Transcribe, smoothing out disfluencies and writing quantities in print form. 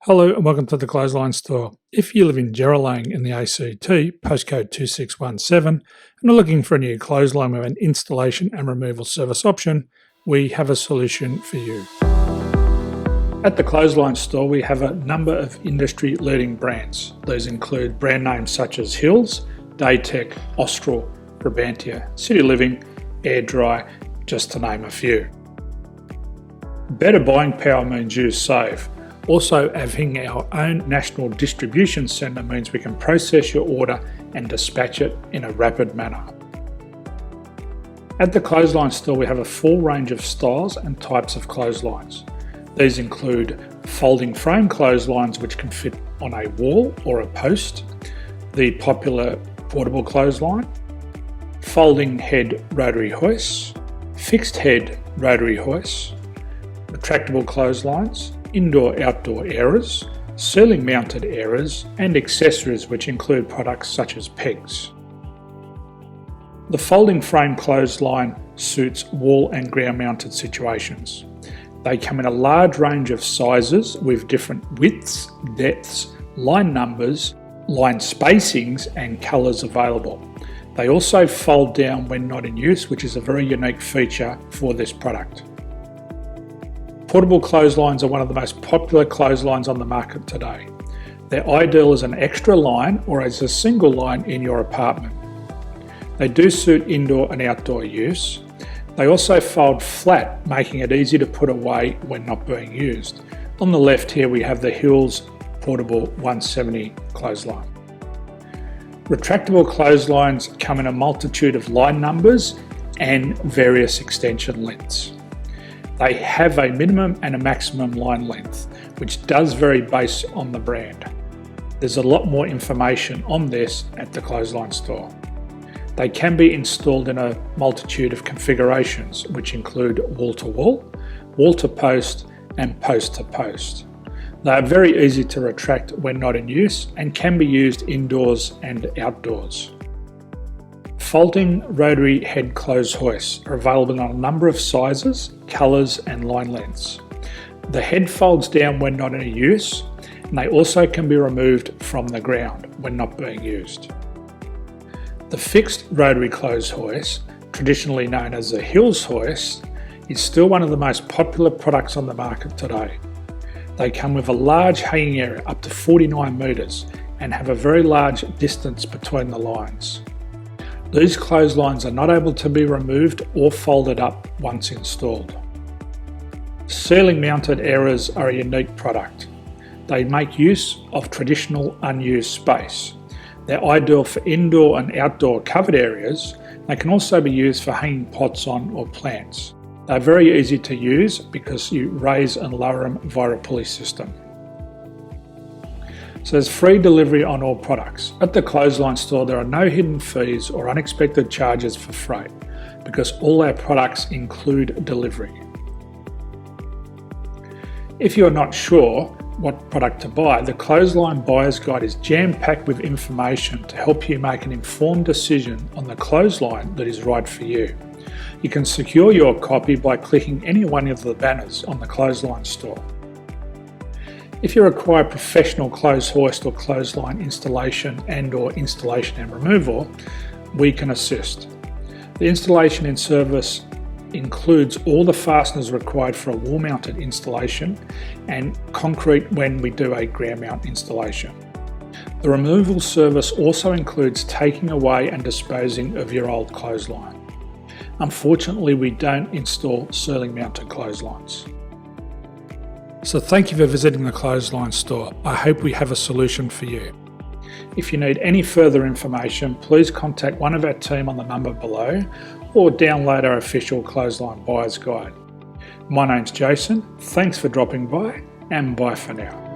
Hello and welcome to the Clothesline Store. If you live in Giralang in the ACT, postcode 2617, and are looking for a new clothesline with an installation and removal service option, we have a solution for you. At the Clothesline Store, we have a number of industry-leading brands. These include brand names such as Hills, Daytech, Austral, Brabantia, City Living, Air Dry, just to name a few. Better buying power means you save. Also, having our own national distribution centre means we can process your order and dispatch it in a rapid manner. At the Clothesline Store, we have a full range of styles and types of clotheslines. These include folding frame clotheslines which can fit on a wall or a post, the popular portable clothesline, folding head rotary hoists, fixed head rotary hoists, retractable clotheslines, indoor-outdoor airers, ceiling-mounted airers, and accessories which include products such as pegs. The folding frame clothesline suits wall and ground-mounted situations. They come in a large range of sizes with different widths, depths, line numbers, line spacings, and colours available. They also fold down when not in use, which is a very unique feature for this product. Portable clotheslines are one of the most popular clotheslines on the market today. They're ideal as an extra line or as a single line in your apartment. They do suit indoor and outdoor use. They also fold flat, making it easy to put away when not being used. On the left here we have the Hills Portable 170 clothesline. Retractable clotheslines come in a multitude of line numbers and various extension lengths. They have a minimum and a maximum line length, which does vary based on the brand. There's a lot more information on this at the Clothesline Store. They can be installed in a multitude of configurations, which include wall-to-wall, wall-to-post, and post-to-post. They are very easy to retract when not in use and can be used indoors and outdoors. Folding rotary head clothes hoists are available in a number of sizes, colours and line lengths. The head folds down when not in use, and they also can be removed from the ground when not being used. The fixed rotary clothes hoist, traditionally known as the Hills hoist, is still one of the most popular products on the market today. They come with a large hanging area up to 49 metres and have a very large distance between the lines. These clotheslines are not able to be removed or folded up once installed. Ceiling mounted airers are a unique product. They make use of traditional unused space. They're ideal for indoor and outdoor covered areas. They can also be used for hanging pots on or plants. They're very easy to use because you raise and lower them via a pulley system. So there's free delivery on all products. At the Clothesline Store, there are no hidden fees or unexpected charges for freight because all our products include delivery. If you're not sure what product to buy, the Clothesline Buyer's Guide is jam-packed with information to help you make an informed decision on the clothesline that is right for you. You can secure your copy by clicking any one of the banners on the Clothesline Store. If you require professional clothes hoist or clothesline installation and/or installation and removal, we can assist. The installation and service includes all the fasteners required for a wall-mounted installation and concrete when we do a ground mount installation. The removal service also includes taking away and disposing of your old clothesline. Unfortunately, we don't install ceiling-mounted clotheslines. So thank you for visiting the Clothesline Store. I hope we have a solution for you. If you need any further information, please contact one of our team on the number below or download our official Clothesline Buyer's Guide. My name's Jason, thanks for dropping by and bye for now.